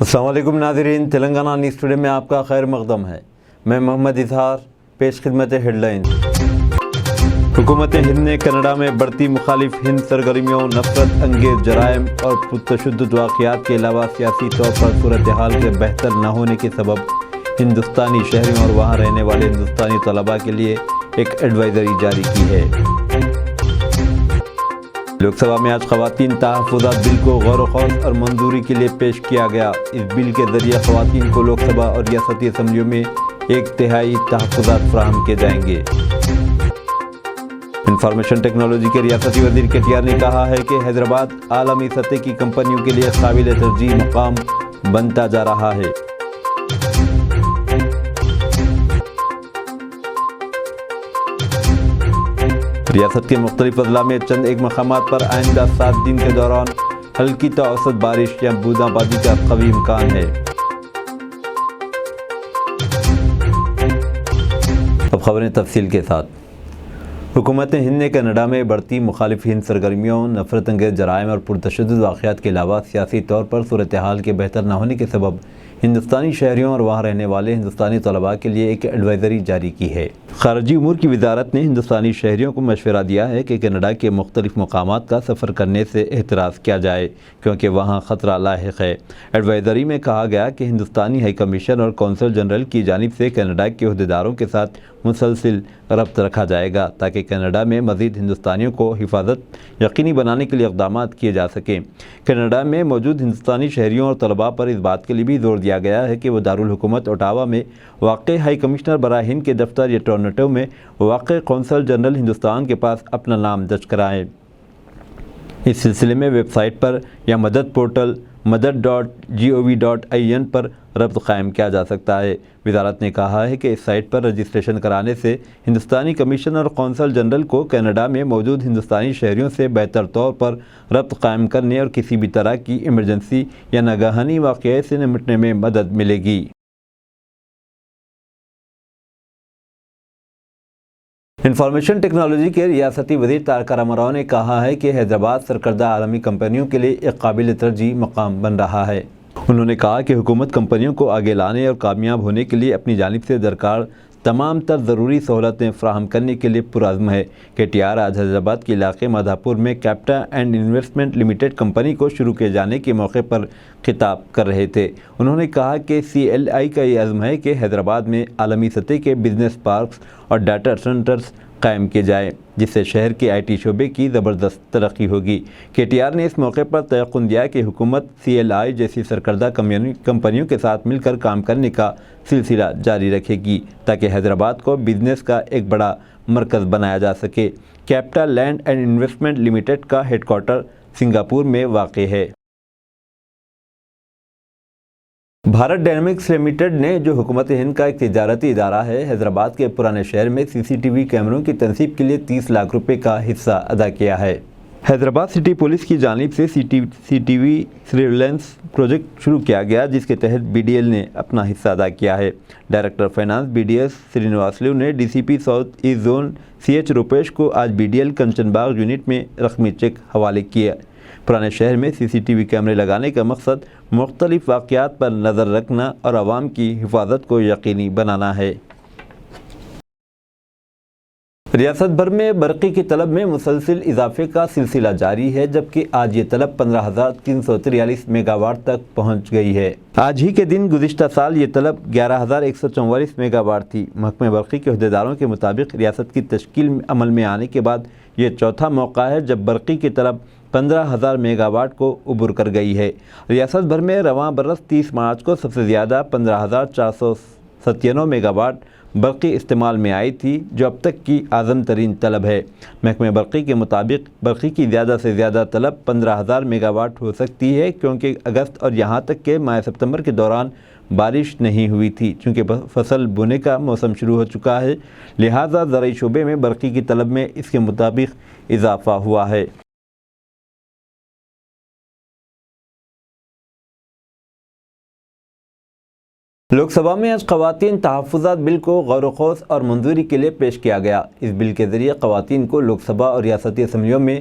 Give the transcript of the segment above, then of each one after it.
السلام علیکم ناظرین، تلنگانہ نیوز ٹوڈے میں آپ کا خیر مقدم ہے۔ میں محمد اظہار، پیش خدمت ہیڈ لائن۔ حکومت ہند نے کینیڈا میں بڑھتی مخالف ہند سرگرمیوں، نفرت انگیز جرائم اور پرتشدد واقعات کے علاوہ سیاسی طور پر صورتحال کے بہتر نہ ہونے کے سبب ہندوستانی شہریوں اور وہاں رہنے والے ہندوستانی طلباء کے لیے ایک ایڈوائزری جاری کی ہے۔ لوک سبھا میں آج خواتین تحفظات بل کو غور و خوض اور منظوری کے لیے پیش کیا گیا۔ اس بل کے ذریعے خواتین کو لوک سبھا اور ریاستی اسمبلیوں میں 1/3 تحفظات فراہم کیے جائیں گے۔ انفارمیشن ٹیکنالوجی کے ریاستی وزیر KTR نے کہا ہے کہ حیدرآباد عالمی سطح کی کمپنیوں کے لیے قابل ترجیح مقام بنتا جا رہا ہے۔ ریاست کے مختلف اضلاع میں چند ایک مقامات پر آئندہ 7 دن کے دوران ہلکی تا اوسط بارش یا بوندا بندی کا قوی امکان ہے۔ اب خبریں تفصیل کے ساتھ۔ حکومت ہند نے کینیڈا میں بڑھتی مخالف ہند سرگرمیوں، نفرت انگیز جرائم اور پرتشدد واقعات کے علاوہ سیاسی طور پر صورتحال کے بہتر نہ ہونے کے سبب ہندوستانی شہریوں اور وہاں رہنے والے ہندوستانی طلباء کے لیے ایک ایڈوائزری جاری کی ہے۔ خارجی امور کی وزارت نے ہندوستانی شہریوں کو مشورہ دیا ہے کہ کینیڈا کے مختلف مقامات کا سفر کرنے سے احتراز کیا جائے کیونکہ وہاں خطرہ لاحق ہے۔ ایڈوائزری میں کہا گیا کہ ہندوستانی ہائی کمیشن اور کونسل جنرل کی جانب سے کینیڈا کے عہدیداروں کے ساتھ مسلسل ربط رکھا جائے گا تاکہ کینیڈا میں مزید ہندوستانیوں کو حفاظت یقینی بنانے کے لیے اقدامات کیے جا سکیں۔ کینیڈا میں موجود ہندوستانی شہریوں اور طلباء پر اس بات کے لیے بھی زور دیا گیا ہے کہ وہ دارالحکومت اوٹاوا میں واقع ہائی کمشنر برائے ہند کے دفتر یا ٹورنٹو میں واقع قونصل جنرل ہندوستان کے پاس اپنا نام درج کرائیں۔ اس سلسلے میں ویب سائٹ پر یا مدد پورٹل madad.gov.in پر ربط قائم کیا جا سکتا ہے۔ وزارت نے کہا ہے کہ اس سائٹ پر رجسٹریشن کرانے سے ہندوستانی کمیشن اور قونصل جنرل کو کینیڈا میں موجود ہندوستانی شہریوں سے بہتر طور پر ربط قائم کرنے اور کسی بھی طرح کی ایمرجنسی یا ناگہانی واقعے سے نمٹنے میں مدد ملے گی۔ انفارمیشن ٹیکنالوجی کے ریاستی وزیر تارکا راما راؤ نے کہا ہے کہ حیدرآباد سرکردہ عالمی کمپنیوں کے لیے ایک قابل ترجیح مقام بن رہا ہے۔ انہوں نے کہا کہ حکومت کمپنیوں کو آگے لانے اور کامیاب ہونے کے لیے اپنی جانب سے درکار تمام تر ضروری سہولتیں فراہم کرنے کے لیے پرعزم ہے۔ KTR آج حیدرآباد کے علاقے مادھاپور میں capita and investment limited company کو شروع کیے جانے کے موقع پر خطاب کر رہے تھے۔ انہوں نے کہا کہ CLI کا یہ عزم ہے کہ حیدرآباد میں عالمی سطح کے بزنس پارکس اور ڈاٹا سینٹرز قائم کیے جائیں جس سے شہر کے IT شعبے کی زبردست ترقی ہوگی۔ KTR نے اس موقع پر تیقن دیا کہ حکومت CLI جیسی سرکردہ کمپنیوں کے ساتھ مل کر کام کرنے کا سلسلہ جاری رکھے گی تاکہ حیدرآباد کو بزنس کا ایک بڑا مرکز بنایا جا سکے۔ CapitaLand and investment limited کا ہیڈ کوارٹر سنگاپور میں واقع ہے۔ بھارت ڈائنامکس لمیٹڈ نے جو حکومت ہند کا ایک تجارتی ادارہ ہے، حیدرآباد کے پرانے شہر میں CCTV کیمروں کی تنصیب کے لیے 30 لاکھ روپے کا حصہ ادا کیا ہے۔ حیدرآباد سٹی پولیس کی جانب سے CCTV سرویلنس پروجیکٹ شروع کیا گیا جس کے تحت BDL نے اپنا حصہ ادا کیا ہے۔ ڈائریکٹر فائنانس BDS سرینواسلو نے DCP south east zone CH Rupesh کو آج BDL کنچن باغ یونٹ میں رقمی چیک حوالے کیا۔ پرانے شہر میں CCTV کیمرے لگانے کا مقصد مختلف واقعات پر نظر رکھنا اور عوام کی حفاظت کو یقینی بنانا ہے۔ ریاست بھر میں برقی کی طلب میں مسلسل اضافے کا سلسلہ جاری ہے جبکہ آج یہ طلب 15,343 میگا واٹ تک پہنچ گئی ہے۔ آج ہی کے دن گزشتہ سال یہ طلب 11,144 میگا واٹ تھی۔ محکمہ برقی کے عہدیداروں کے مطابق ریاست کی تشکیل عمل میں آنے کے بعد یہ چوتھا موقع ہے جب برقی کی طلب 15,000 میگا واٹ کو عبور کر گئی ہے۔ ریاست بھر میں رواں برس 30 مارچ کو سب سے زیادہ 15,497 میگا واٹ برقی استعمال میں آئی تھی جو اب تک کی اعظم ترین طلب ہے۔ محکمہ برقی کے مطابق برقی کی زیادہ سے زیادہ طلب 15,000 میگا واٹ ہو سکتی ہے کیونکہ اگست اور یہاں تک کہ ماہ ستمبر کے دوران بارش نہیں ہوئی تھی۔ چونکہ فصل بونے کا موسم شروع ہو چکا ہے لہٰذا زرعی شعبے میں برقی کی طلب میں اس کے مطابق اضافہ ہوا ہے۔ لوک سبھا میں آج خواتین تحفظات بل کو غور و خوض اور منظوری کے لیے پیش کیا گیا۔ اس بل کے ذریعے خواتین کو لوک سبھا اور ریاستی اسمبلیوں میں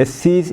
SCs,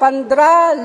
15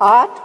8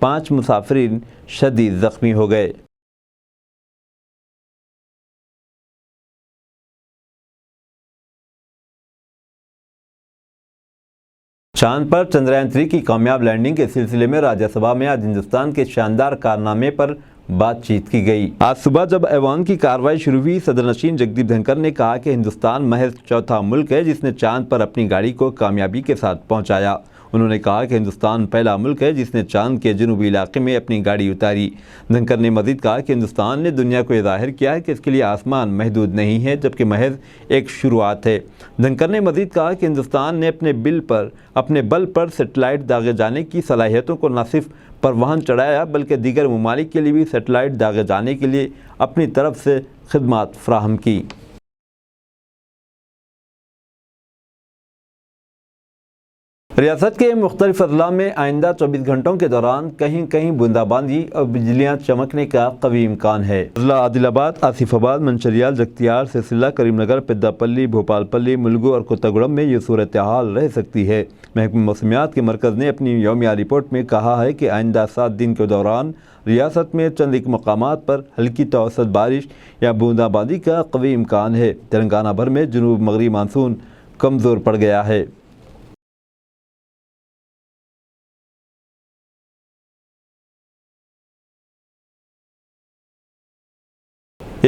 5 مسافرین شدید زخمی ہو گئے۔ چاند پر چندریان 3 کی کامیاب لینڈنگ کے سلسلے میں راجیہ سبھا میں آج ہندوستان کے شاندار کارنامے پر بات چیت کی گئی۔ آج صبح جب ایوان کی کارروائی شروع ہوئی، صدر نشین جگدیپ دھنکر نے کہا کہ ہندوستان محض چوتھا ملک ہے جس نے چاند پر اپنی گاڑی کو کامیابی کے ساتھ پہنچایا۔ انہوں نے کہا کہ ہندوستان پہلا ملک ہے جس نے چاند کے جنوبی علاقے میں اپنی گاڑی اتاری۔ دھنکر نے مزید کہا کہ ہندوستان نے دنیا کو یہ ظاہر کیا ہے کہ اس کے لیے آسمان محدود نہیں ہے جبکہ محض ایک شروعات ہے۔ دھنکر نے مزید کہا کہ ہندوستان نے اپنے بل پر سیٹلائٹ داغے جانے کی صلاحیتوں کو نہ صرف پروان چڑھایا بلکہ دیگر ممالک کے لیے بھی سیٹلائٹ داغے جانے کے لیے اپنی طرف سے خدمات فراہم کی۔ ریاست کے مختلف اضلاع میں آئندہ 24 گھنٹوں کے دوران کہیں کہیں بوندا باندی اور بجلیاں چمکنے کا قوی امکان ہے۔ اضلاع عادل آباد، آصف آباد، منچریال، جگتیال، سرسلہ، کریم نگر، پدہ پلی، بھوپال پلی، ملگو اور کوتاگوڑم میں یہ صورتحال رہ سکتی ہے۔ محکمہ موسمیات کے مرکز نے اپنی یومیہ رپورٹ میں کہا ہے کہ آئندہ 7 دن کے دوران ریاست میں چند ایک مقامات پر ہلکی تا اوسط بارش یا بوندا باندی کا قوی امکان ہے۔ تلنگانہ بھر میں جنوب مغربی مانسون کمزور پڑ گیا ہے۔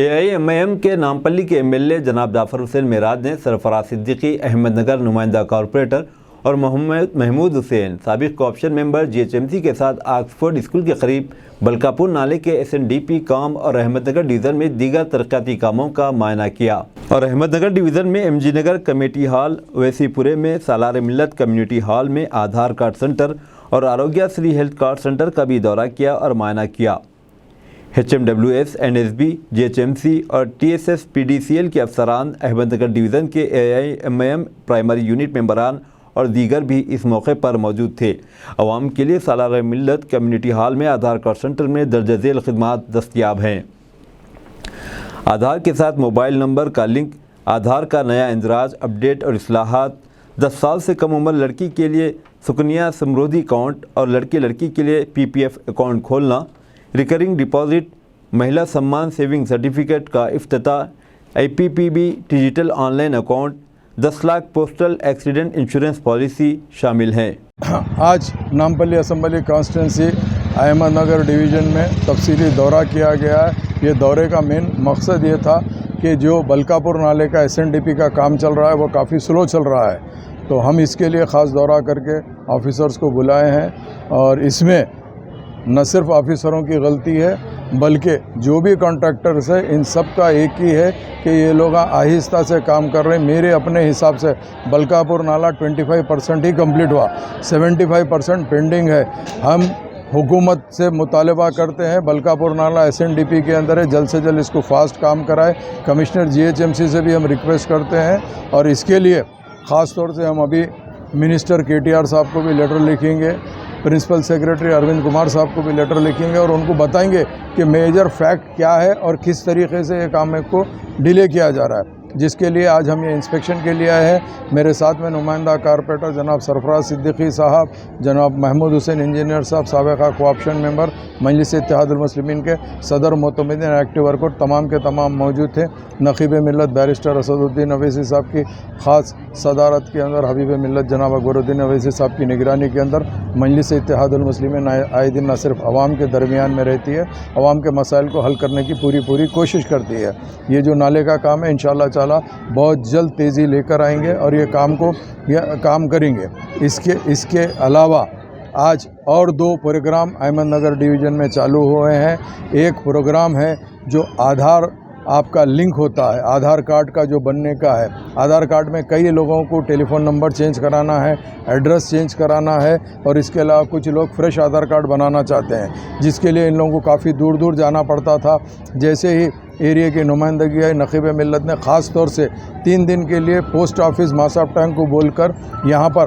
AIMIM کے نامپلی کے MLA جناب جعفر حسین معراج نے سرفراز صدیقی، احمد نگر نمائندہ کارپوریٹر اور محمود حسین سابق کوآپشن ممبر GHMC کے ساتھ آکسفورڈ اسکول کے قریب بلکاپور نالے کے SNDP کام اور احمد نگر ڈویژن میں دیگر ترقیاتی کاموں کا معائنہ کیا اور احمد نگر ڈویژن میں MG Nagar committee hall, Owaisi پورے میں سالار ملت کمیونٹی ہال میں آدھار کارڈ سنٹر اور آروگیہ سری ہیلتھ کارڈ سنٹر کا بھی دورہ کیا اور معائنہ کیا۔ HMWS NSB GHMC اور TSS PDCL کے افسران، احمد نگر ڈویژن کے AIMIM پرائمری یونٹ ممبران اور دیگر بھی اس موقع پر موجود تھے۔ عوام کے لیے سالار ملت کمیونٹی ہال میں آدھار کارڈ سنٹر میں درج ذیل خدمات دستیاب ہیں۔ آدھار کے ساتھ موبائل نمبر کا لنک، آدھار کا نیا اندراج، اپڈیٹ اور اصلاحات، 10 سال سے کم عمر لڑکی کے لیے سکنیا سمردھی اکاؤنٹ اور لڑکی کے لیے PPF اکاؤنٹ کھولنا، ریکرنگ ڈپازٹ، مہیلا سمان سیونگ سرٹیفکیٹ کا افتتاح، IPPB digital on line account, 10 lakh postal accident insurance policy شامل ہیں۔ آج Nampally assembly constituency Ahmad Nagar division میں تفصیلی دورہ کیا گیا ہے۔ یہ دورے کا مین مقصد یہ تھا کہ جو بلکاپور نالے کا SNDP کا کام چل رہا ہے وہ کافی سلو چل رہا ہے، تو ہم اس کے لیے خاص دورہ کر کے آفیسرز کو بلائے ہیں اور اس میں نہ صرف آفیسروں کی غلطی ہے بلکہ جو بھی کانٹریکٹرز ہیں ان سب کا ایک ہی ہے کہ یہ لوگ آہستہ سے کام کر رہے ہیں۔ میرے اپنے حساب سے بلکاپور نالہ 25% ہی کمپلیٹ ہوا، 75% پینڈنگ ہے۔ ہم حکومت سے مطالبہ کرتے ہیں بلکاپور نالہ SNDP کے اندر ہے، جلد سے جلد اس کو فاسٹ کام کرائے۔ کمشنر GHMC سے بھی ہم ریکویسٹ کرتے ہیں اور اس کے لیے خاص طور سے ہم ابھی منسٹر KTR صاحب کو بھی لیٹر لکھیں گے، پرنسپل سیکریٹری اروند کمار صاحب کو بھی لیٹر لکھیں گے اور ان کو بتائیں گے کہ میجر فیکٹ کیا ہے اور کس طریقے سے یہ کام کو ڈیلے کیا جا رہا ہے، جس کے لیے آج ہم یہ انسپیکشن کے لیے آئے ہیں۔ میرے ساتھ میں نمائندہ کارپوریٹر جناب سرفراز صدیقی صاحب، جناب محمود حسین انجینئر صاحب، سابقہ کوآپشن ممبر، مجلس اتحاد المسلمین کے صدر معتمدین، ایکٹیو ورکر تمام کے تمام موجود تھے۔ نقیب ملت بیرسٹر اسد الدین اویسی صاحب کی خاص صدارت کے اندر، حبیب ملت جناب اکبر الدین اویسی صاحب کی نگرانی کے اندر مجلس اتحاد المسلمین آئے دن نہ صرف عوام کے درمیان میں رہتی ہے، عوام کے مسائل کو حل کرنے کی پوری کوشش کرتی ہے۔ یہ جو نالے کا کام ہے انشاءاللہ تعالی بہت جلد تیزی لے کر آئیں گے اور یہ کام کریں گے۔ اس کے علاوہ آج اور 2 پروگرام احمد نگر ڈویژن میں چالو ہوئے ہیں۔ ایک پروگرام ہے جو آدھار آپ کا لنک ہوتا ہے، آدھار کارڈ کا جو بننے کا ہے۔ آدھار کارڈ میں کئی لوگوں کو ٹیلی فون نمبر چینج کرانا ہے، ایڈریس چینج کرانا ہے اور اس کے علاوہ کچھ لوگ فریش آدھار کارڈ بنانا چاہتے ہیں، جس کے لیے ان لوگوں کو کافی دور جانا پڑتا تھا۔ جیسے ہی ایریا کی نمائندگی آئی، نقیب ملت نے خاص طور سے 3 دن کے لیے پوسٹ آفس ماساف ٹینک کو بول کر یہاں پر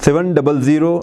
700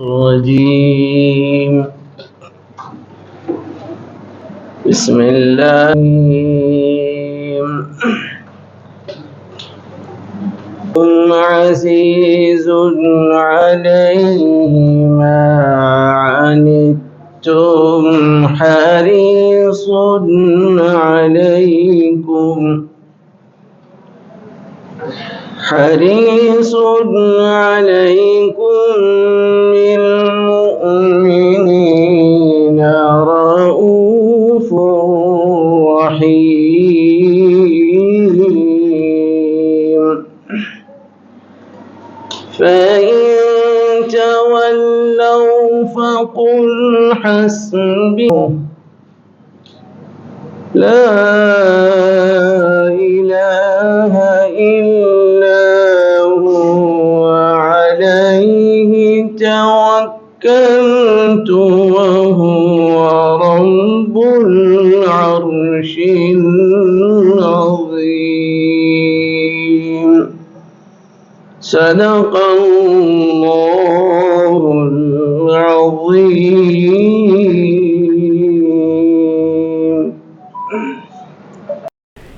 الرجيم بسم الله عزيز عليه ما عنتم حريص عليكم بالمؤمنين رؤوف رحيم فإن تولوا فقل حسبي لا إله إلا هو عليه توكلت وهو رب العرش العظيم صدق الله العظيم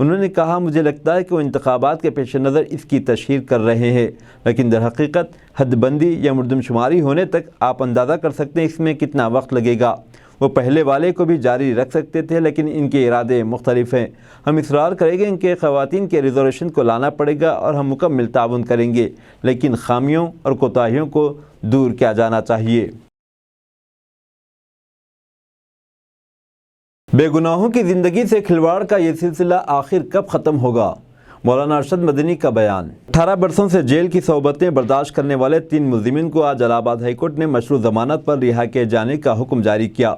انہوں نے کہا مجھے لگتا ہے کہ وہ انتخابات کے پیش نظر اس کی تشہیر کر رہے ہیں، لیکن در حقیقت حد بندی یا مردم شماری ہونے تک آپ اندازہ کر سکتے ہیں اس میں کتنا وقت لگے گا۔ وہ پہلے والے کو بھی جاری رکھ سکتے تھے، لیکن ان کے ارادے مختلف ہیں۔ ہم اصرار کریں گے کہ خواتین کے ریزرویشن کو لانا پڑے گا اور ہم مکمل تعاون کریں گے، لیکن خامیوں اور کوتاہیوں کو دور کیا جانا چاہیے۔ بے گناہوں کی زندگی سے کھلواڑ کا یہ سلسلہ آخر کب ختم ہوگا؟ مولانا ارشد مدنی کا بیان۔ 18 برسوں سے جیل کی صحبتیں برداشت کرنے والے 3 ملزمین کو آج الہ آباد ہائی کورٹ نے مشروع ضمانت پر رہا کیے جانے کا حکم جاری کیا۔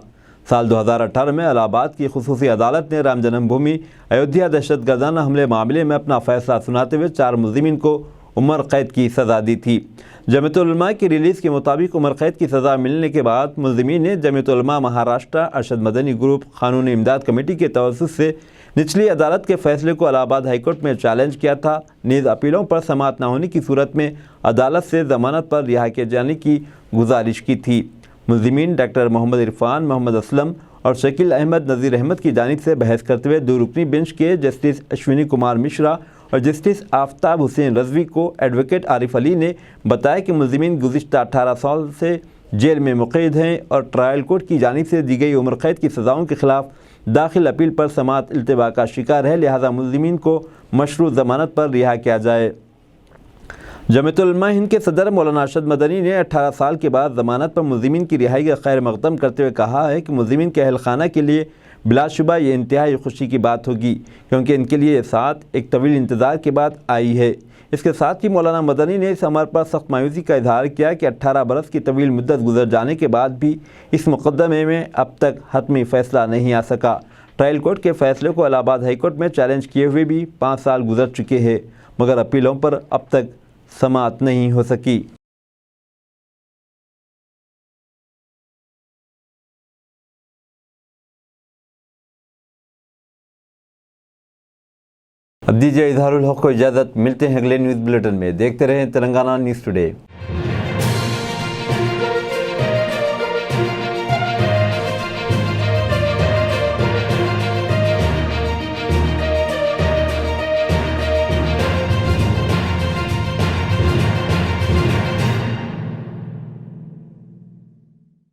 سال 2018 میں الہ آباد کی خصوصی عدالت نے رام جنم بھومی ایودھیا دہشت گردانہ حملے معاملے میں اپنا فیصلہ سناتے ہوئے 4 ملزمین کو عمر قید کی سزا دی تھی۔ جمعیت العلماء کی ریلیز کے مطابق عمر قید کی سزا ملنے کے بعد ملزمین نے جمعیت العلماء مہاراشٹرا ارشد مدنی گروپ قانونی امداد کمیٹی کے توسط سے نچلی عدالت کے فیصلے کو الہ آباد ہائی کورٹ میں چیلنج کیا تھا۔ نیز اپیلوں پر سماعت نہ ہونے کی صورت میں عدالت سے ضمانت پر رہا کیے جانے کی گزارش کی تھی۔ ملزمین ڈاکٹر محمد عرفان، محمد اسلم اور شکیل احمد نذیر احمد کی جانب سے بحث کرتے ہوئے 2 رکنی بینچ کے جسٹس اشونی کمار مشرا اور جسٹس آفتاب حسین رضوی کو ایڈوکیٹ عارف علی نے بتایا کہ ملزمین گزشتہ 18 سال سے جیل میں مقید ہیں اور ٹرائل کورٹ کی جانب سے دی گئی عمر قید کی سزاؤں کے خلاف داخل اپیل پر سماعت التوا کا شکار ہے، لہذا ملزمین کو مشروع ضمانت پر رہا کیا جائے۔ جمعیت العلماء ہند کے صدر مولانا ارشد مدنی نے 18 سال کے بعد ضمانت پر ملزمین کی رہائی کا خیر مقدم کرتے ہوئے کہا ہے کہ ملزمین کے اہل خانہ کے لیے بلا شبہ یہ انتہائی خوشی کی بات ہوگی، کیونکہ ان کے لیے یہ ساتھ ایک طویل انتظار کے بعد آئی ہے۔ اس کے ساتھ ہی مولانا مدنی نے اس امر پر سخت مایوسی کا اظہار کیا کہ 18 برس کی طویل مدت گزر جانے کے بعد بھی اس مقدمے میں اب تک حتمی فیصلہ نہیں آ سکا۔ ٹرائل کورٹ کے فیصلے کو الہ آباد ہائی کورٹ میں چیلنج کیے ہوئے بھی 5 سال گزر چکے ہیں، مگر اپیلوں پر اب تک سماعت نہیں ہو سکی۔ اب دیجیے اظہار الحق کو اجازت، ملتے ہیں اگلے نیوز بلیٹن میں۔ دیکھتے رہیں تلنگانہ نیوز ٹوڈے۔